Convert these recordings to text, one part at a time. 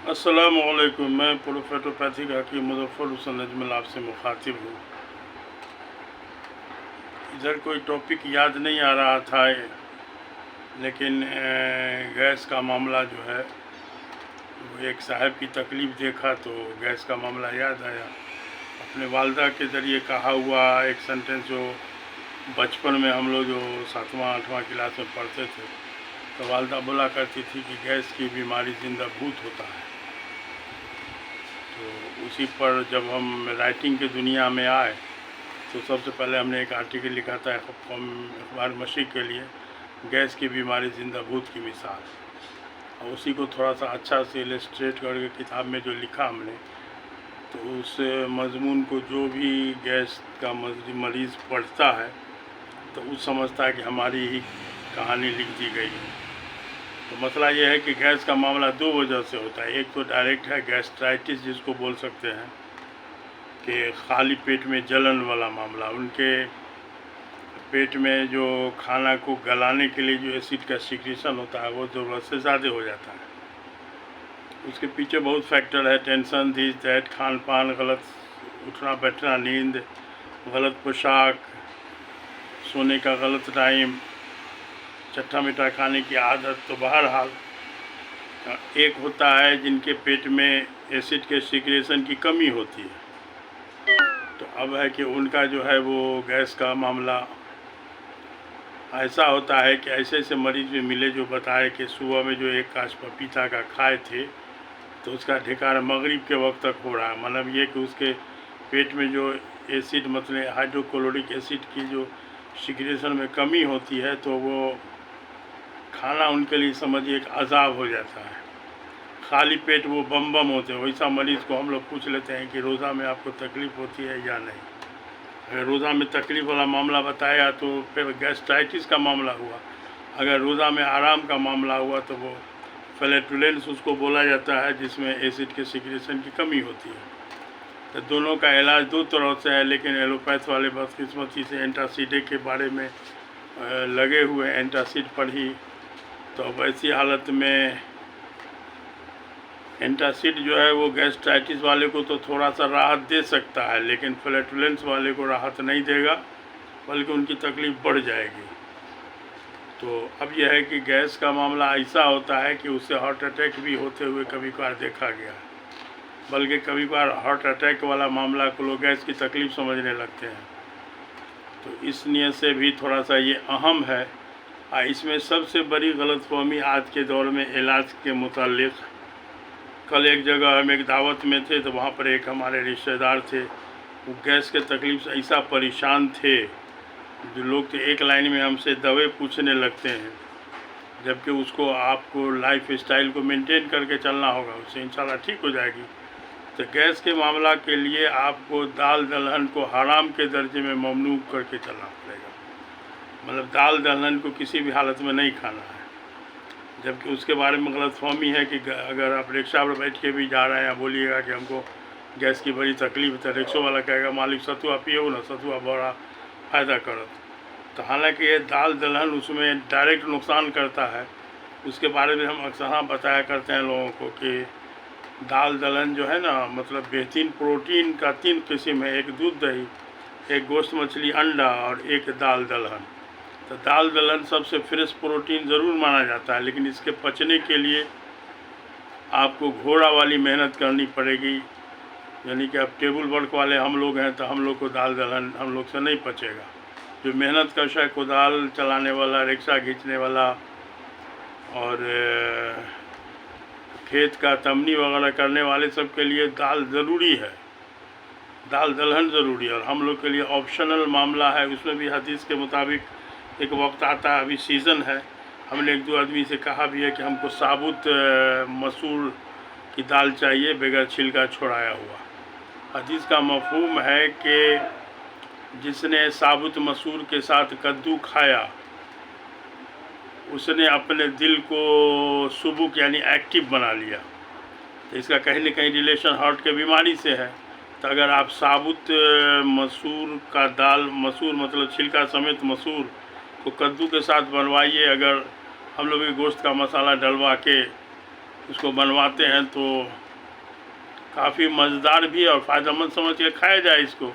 السلام علیکم، میں پروفیٹوپیتھک حکیم مظفر حسین اجمل آپ سے مخاطب ہوں۔ ادھر کوئی ٹاپک یاد نہیں آ رہا تھا، لیکن گیس کا معاملہ جو ہے وہ ایک صاحب کی تکلیف دیکھا تو گیس کا معاملہ یاد آیا۔ اپنے والدہ کے ذریعے کہا ہوا ایک سینٹنس جو بچپن میں ہم لوگ جو 7واں 8واں کلاس میں پڑھتے تھے تو والدہ بولا کرتی تھی کہ گیس کی بیماری زندہ بھوت ہوتا ہے۔ تو اسی پر جب ہم رائٹنگ کی دنیا میں آئے تو سب سے پہلے ہم نے ایک آرٹیکل لکھا تھا اخبار مشرق کے لیے، گیس کی بیماری زندہ بھوت کی مثال، اور اسی کو تھوڑا سا اچھا سے السٹریٹ کر کے کتاب میں جو لکھا ہم نے، تو اس مضمون کو جو بھی گیس کا مریض پڑھتا ہے تو وہ سمجھتا ہے کہ ہماری ہی کہانی لکھ دی گئی ہے۔ تو مسئلہ یہ ہے کہ گیس کا معاملہ دو وجہ سے ہوتا ہے۔ ایک تو ڈائریکٹ ہے گیسٹرائٹس جس کو بول سکتے ہیں کہ خالی پیٹ میں جلن والا معاملہ، ان کے پیٹ میں جو کھانا کو گلانے کے لیے جو ایسڈ کا سیکریشن ہوتا ہے وہ ضرورت سے زیادہ ہو جاتا ہے۔ اس کے پیچھے بہت فیکٹر ہے، ٹینشن، دیس دیٹ، کھان پان، غلط اٹھنا بیٹھنا، نیند، غلط پوشاک، سونے کا غلط ٹائم، چٹھا میٹھا کھانے کی عادت۔ تو بہرحال ایک ہوتا ہے جن کے پیٹ میں ایسڈ کے سیکریشن کی کمی ہوتی ہے، تو اب ہے کہ ان کا جو ہے وہ گیس کا معاملہ ایسا ہوتا ہے کہ ایسے ایسے مریض بھی ملے جو بتائے کہ صبح میں جو ایک کاش پپیتا کا کھائے تھے تو اس کا ڈھکار مغرب کے وقت تک ہو رہا ہے۔ مطلب یہ کہ اس کے پیٹ میں جو ایسڈ مطلب ہائیڈروکلورک ایسڈ کی جو سیکریشن میں کمی ہوتی ہے تو وہ کھانا ان کے لیے سمجھیے ایک عذاب ہو جاتا ہے۔ خالی پیٹ وہ بم بم ہوتے ہیں۔ ویسا مریض کو ہم لوگ پوچھ لیتے ہیں کہ روزہ میں آپ کو تکلیف ہوتی ہے یا نہیں۔ اگر روزہ میں تکلیف والا معاملہ بتایا تو پھر گیسٹرائٹس کا معاملہ ہوا، اگر روزہ میں آرام کا معاملہ ہوا تو وہ فلیٹولینس اس کو بولا جاتا ہے جس میں ایسڈ کے سیکریشن کی کمی ہوتی ہے۔ تو دونوں کا علاج دو طرح سے ہے، لیکن ایلوپیتھ والے بدقسمتی سے اینٹاسیڈ کے بارے میں لگے ہوئے اینٹاسیڈ پر ہی، تو اب ایسی حالت میں اینٹاسیڈ جو ہے وہ گیسٹرائٹس والے کو تو تھوڑا سا راحت دے سکتا ہے، لیکن فلیٹولینس والے کو راحت نہیں دے گا بلکہ ان کی تکلیف بڑھ جائے گی۔ تو اب یہ ہے کہ گیس کا معاملہ ایسا ہوتا ہے کہ اس سے ہارٹ اٹیک بھی ہوتے ہوئے کبھی کبھار دیکھا گیا ہے، بلکہ کبھی کبھار ہارٹ اٹیک والا معاملہ کو لوگ گیس کی تکلیف سمجھنے لگتے ہیں۔ تو اس نیت سے بھی تھوڑا سا یہ اہم ہے۔ اس میں سب سے بڑی غلط فہمی آج کے دور میں علاج کے متعلق، کل ایک جگہ ہم ایک دعوت میں تھے تو وہاں پر ایک ہمارے رشتہ دار تھے، وہ گیس کے تکلیف سے ایسا پریشان تھے، جو لوگ تو ایک لائن میں ہم سے دوائیں پوچھنے لگتے ہیں، جبکہ اس کو آپ کو لائف اسٹائل کو مینٹین کر کے چلنا ہوگا، اس سے انشاءاللہ ٹھیک ہو جائے گی۔ تو گیس کے معاملہ کے لیے آپ کو دال دلہن کو حرام کے درجے میں ممنوع کر کے چلنا پڑے گا، مطلب دال دلہن کو کسی بھی حالت میں نہیں کھانا ہے۔ جبکہ اس کے بارے میں غلط فہمی ہے کہ اگر آپ رکشہ پر بیٹھ کے بھی جا رہے ہیں، بولیے گا کہ ہم کو گیس کی بڑی تکلیف ہے، رکشوں والا کہے گا مالک ستوا پیو نا، ستوا بڑا فائدہ کرت۔ تو حالانکہ یہ دال دلہن اس میں ڈائریکٹ نقصان کرتا ہے۔ اس کے بارے میں ہم اکثر بتایا کرتے ہیں لوگوں کو کہ دال دلہن جو ہے نا، مطلب بہترین پروٹین کا 3 قسم ہے، ایک دودھ دہی، ایک گوشت مچھلی انڈا اور ایک دال دلہن۔ تو دال دلہن سب سے فریش پروٹین ضرور مانا جاتا ہے، لیکن اس کے پچنے کے لیے آپ کو گھوڑا والی محنت کرنی پڑے گی، یعنی کہ اب ٹیبل ورک والے ہم لوگ ہیں تو ہم لوگ کو دال دلہن ہم لوگ سے نہیں پچے گا۔ جو محنت کش ہے، کدال چلانے والا، رکشہ کھینچنے والا اور کھیت کا تمنی وغیرہ کرنے والے سب کے لیے دال ضروری ہے، دال دلہن ضروری ہے، اور ہم لوگ کے لیے آپشنل معاملہ ہے۔ اس میں بھی حدیث کے مطابق ایک وقت آتا ہے، ابھی سیزن ہے، ہم نے ایک دو آدمی سے کہا بھی ہے کہ ہم کو ثابت مسور کی دال چاہیے بغیر چھلکا چھوڑایا ہوا۔ حدیث کا مفہوم ہے کہ جس نے ثابت مسور کے ساتھ کدو کھایا اس نے اپنے دل کو سبک یعنی ایکٹیو بنا لیا۔ تو اس کا کہیں نہ کہیں ریلیشن ہارٹ کے بیماری سے ہے۔ تو اگر آپ ثابت مسور کا دال، مسور مطلب چھلکا سمیت مسور کو کدو کے ساتھ بنوائیے، اگر ہم لوگ گوشت کا مسالہ ڈلوا کے اس کو بنواتے ہیں تو کافی مزیدار بھی ہے اور فائدہ مند سمجھ کے کھایا جائے اس کو.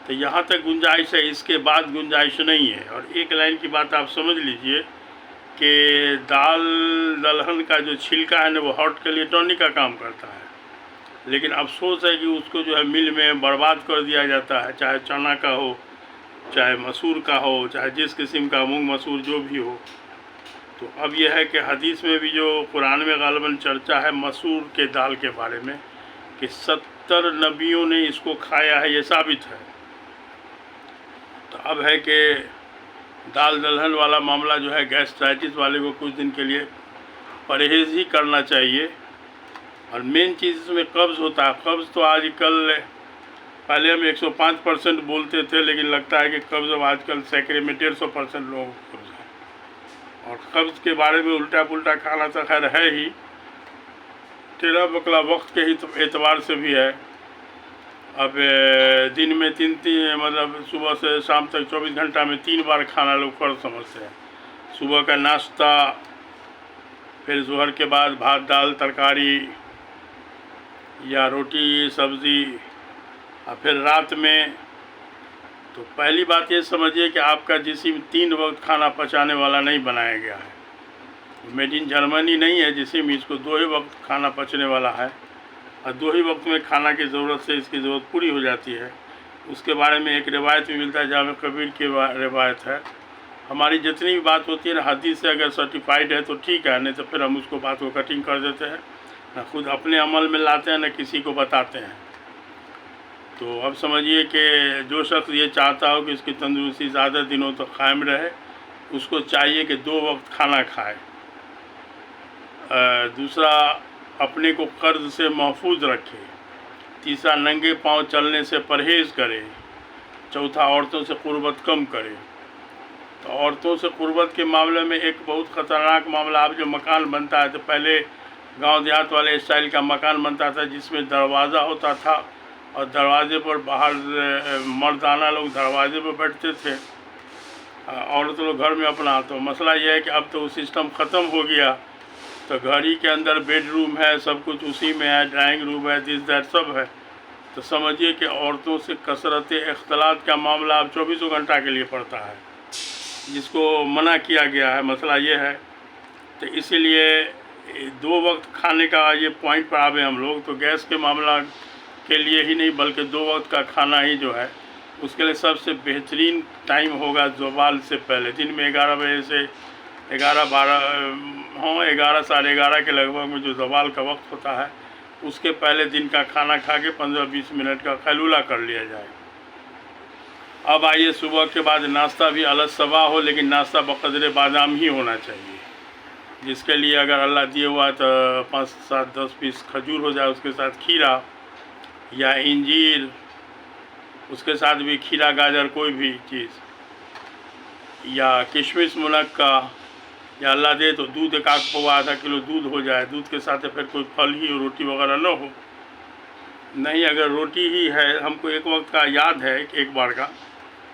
تو یہاں تک گنجائش ہے، اس کے بعد گنجائش نہیں ہے. اور ایک لائن کی بات آپ سمجھ لیجئے کہ دال دلہن کا جو چھلکا ہے نا وہ ہارٹ کے لیے ٹونک کا کام کرتا ہے، لیکن افسوس ہے کہ اس کو جو ہے مل میں برباد کر دیا جاتا ہے، چاہے چنا کا ہو، چاہے مسور کا ہو، چاہے جس قسم کا مونگ مسور جو بھی ہو. تو اب یہ ہے کہ حدیث میں بھی جو قرآن میں غالباً چرچا ہے مسور کے دال کے بارے میں کہ 70 نبیوں نے اس کو کھایا ہے، یہ ثابت ہے. تو اب ہے کہ دال دلہن والا معاملہ جو ہے گیسٹرائٹس والے کو کچھ دن کے لیے پرہیز ہی کرنا چاہیے. اور مین چیز اس میں قبض ہوتا ہے. قبض تو آج کل، پہلے ہم 105% بولتے تھے، لیکن لگتا ہے کہ قبض اب آج کل سینکڑے میں 150% لوگوں کو قبض ہے. اور قبض کے بارے میں الٹا پلٹا کھانا تو خیر ہے ہی، ٹیڑھا بکلا وقت کے ہی اعتبار سے بھی ہے. اب دن میں مطلب صبح سے شام تک 24 گھنٹہ میں 3 بار کھانا لوگ فرض سمجھتے ہیں. صبح کا ناشتہ، پھر ظہر کے بعد بھات دال ترکاری یا روٹی سبزی، اور پھر رات میں. تو پہلی بات یہ سمجھیے کہ آپ کا جسم 3 وقت کھانا پچانے والا نہیں بنایا گیا ہے. میڈ ان جرمنی نہیں ہے جسم، اس کو 2 ہی وقت کھانا پچنے والا ہے، اور 2 ہی وقت میں کھانا کی ضرورت سے اس کی ضرورت پوری ہو جاتی ہے. اس کے بارے میں ایک روایت بھی ملتا ہے، جامع کبیر کی روایت ہے. ہماری جتنی بھی بات ہوتی ہے نا حدیث سے اگر سرٹیفائڈ ہے تو ٹھیک ہے، نہیں تو پھر ہم اس کو بات کو کٹنگ کر دیتے ہیں، نہ خود اپنے عمل میں لاتے ہیں نہ کسی کو بتاتے ہیں. تو اب سمجھیے کہ جو شخص یہ چاہتا ہو کہ اس کی تندرستی زیادہ دنوں تک قائم رہے، اس کو چاہیے کہ 2 وقت کھانا کھائے. دوسرا، اپنے کو قرض سے محفوظ رکھے. تیسرا، ننگے پاؤں چلنے سے پرہیز کرے. چوتھا، عورتوں سے قربت کم کرے. تو عورتوں سے قربت کے معاملے میں ایک بہت خطرناک معاملہ، اب جو مکان بنتا ہے تو پہلے گاؤں دیہات والے اسٹائل کا مکان بنتا تھا جس میں دروازہ ہوتا تھا اور دروازے پر باہر مردانہ لوگ دروازے پر بیٹھتے تھے، عورت لوگ گھر میں اپنا. تو مسئلہ یہ ہے کہ اب تو وہ سسٹم ختم ہو گیا. تو گھر ہی کے اندر بیڈ روم ہے، سب کچھ اسی میں ہے، ڈرائنگ روم ہے، دس دیٹ سب ہے. تو سمجھیے کہ عورتوں سے کثرت اختلاط کا معاملہ اب 24 گھنٹہ کے لیے پڑتا ہے، جس کو منع کیا گیا ہے. مسئلہ یہ ہے. تو اسی لیے 2 وقت کھانے کا یہ پوائنٹ پر آوے ہم لوگ، تو گیس کے معاملہ کے لیے ہی نہیں بلکہ 2 وقت کا کھانا ہی جو ہے اس کے لیے سب سے بہترین ٹائم ہوگا زوال سے پہلے. دن میں 11 بجے سے 11 ساڑھے 11 کے لگ بھگ میں جو زوال کا وقت ہوتا ہے اس کے پہلے دن کا کھانا کھا کے 15-20 منٹ کا قیلولہ کر لیا جائے. اب آئیے صبح کے بعد ناشتہ بھی الصبا ہو، لیکن ناشتہ بقدر بادام ہی ہونا چاہیے، جس کے لیے اگر اللہ دیے ہوا تو 5, 7, 10 پیس کھجور ہو جائے، اس کے ساتھ کھیرا یا انجیر، اس کے ساتھ بھی کھیرا گاجر کوئی بھی چیز، یا کشمش منقع، یا اللہ دے تو دودھ 1 پوا آدھا کلو دودھ ہو جائے. دودھ کے ساتھ پھر کوئی پھل ہی روٹی وغیرہ نہ ہو. نہیں اگر روٹی ہی ہے. ہم کو ایک وقت کا یاد ہے کہ ایک بار کا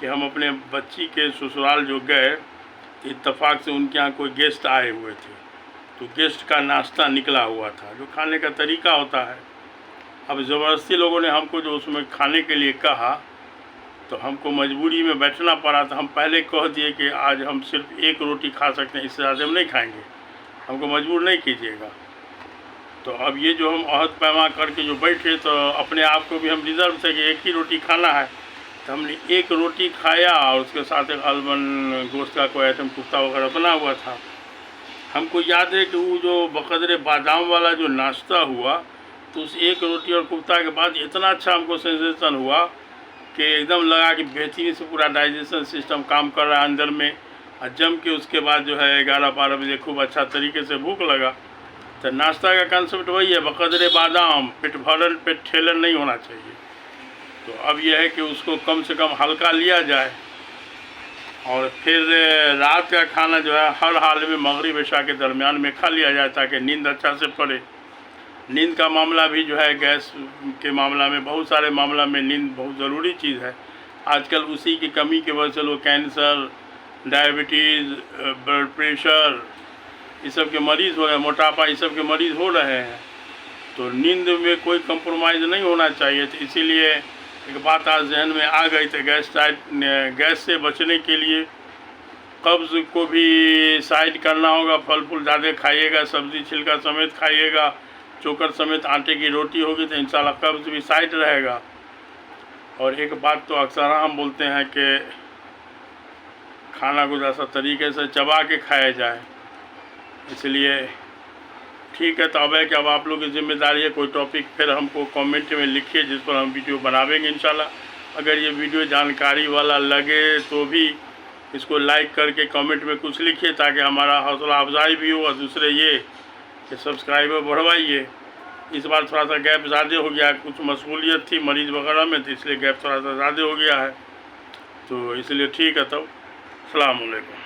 کہ ہم اپنے بچی کے سسرال جو گئے، اتفاق سے ان کے یہاں کوئی گیسٹ آئے ہوئے تھے، تو گیسٹ کا ناشتہ نکلا ہوا تھا جو کھانے کا طریقہ ہوتا ہے. اب زبردستی لوگوں نے ہم کو جو اس میں کھانے کے لیے کہا تو ہم کو مجبوری میں بیٹھنا پڑا. تو ہم پہلے کہہ دیے کہ آج ہم صرف 1 روٹی کھا سکتے ہیں، اس سے زیادہ ہم نہیں کھائیں گے، ہم کو مجبور نہیں کیجیے گا. تو اب یہ جو ہم عہد پیما کر کے جو بیٹھے تو اپنے آپ کو بھی ہم ریزرو تھے کہ 1 ہی روٹی کھانا ہے. تو ہم نے 1 روٹی کھایا اور اس کے ساتھ ایک غالباً گوشت کا کوئی آئٹم کفتہ وغیرہ بنا ہوا تھا. ہم کو یاد ہے کہ وہ جو بقدر بادام والا جو ناشتہ ہوا تو اس 1 روٹی اور کفتہ کے بعد اتنا اچھا ہم کو سینسیشن ہوا کہ ایک دم لگا کہ بہترین سے پورا ڈائجیشن سسٹم کام کر رہا ہے اندر میں. اور جم کے اس کے بعد جو ہے 11-12 بجے خوب اچھا طریقے سے بھوک لگا. تو ناشتہ کا کنسپٹ وہی ہے، بقدر بادام، پیٹ بھرن پیٹ ٹھیلن نہیں ہونا چاہیے. تو اب یہ ہے کہ اس کو کم سے کم ہلکا لیا جائے. اور پھر رات کا کھانا جو ہے ہر حال میں مغرب عشاء کے درمیان میں کھا لیا جائے تاکہ نیند اچھا سے پڑے. نیند کا معاملہ بھی جو ہے گیس کے معاملہ میں، بہت سارے معاملہ میں نیند بہت ضروری چیز ہے. آج کل اسی کی کمی کی وجہ سے لوگ کینسر، ڈائبٹیز، بلڈ پریشر یہ سب کے مریض ہو رہے ہیں، موٹاپا یہ سب کے مریض ہو رہے ہیں، تو نیند میں کوئی کمپرومائز نہیں ہونا چاہیے. تو اسی لیے ایک بات آج ذہن میں آ گئی تھی، گیس سے بچنے کے لیے قبض کو بھی سائڈ کرنا ہوگا. پھل پھول زیادہ کھائیے گا، سبزی چھلکا سمیت کھائیے گا، چوکر سمیت آٹے کی روٹی ہوگی تو انشاءاللہ قبض بھی سائڈ رہے گا. اور ایک بات تو اکثر ہم بولتے ہیں کہ کھانا کو ایسا طریقے سے چبا کے کھایا جائے. اس لیے ٹھیک ہے، تو اب ہے کہ اب آپ لوگ کی ذمہ داری ہے، کوئی ٹاپک پھر ہم کو کامنٹ میں لکھیے جس پر ہم ویڈیو بناویں گے انشاءاللہ. اگر یہ ویڈیو جانکاری والا لگے تو بھی اس کو لائک کر کے کامنٹ میں کچھ لکھیے تاکہ ہمارا حوصلہ افزائی بھی ہو. اور دوسرے یہ کہ سبسکرائبر بڑھوائیے. اس بار تھوڑا سا گیپ زیادہ ہو گیا، کچھ مشغولیت تھی مریض وغیرہ میں، تو اس لیے گیپ تھوڑا سا زیادہ ہو گیا ہے. تو اس لیے ٹھیک ہے، تب السلام علیکم.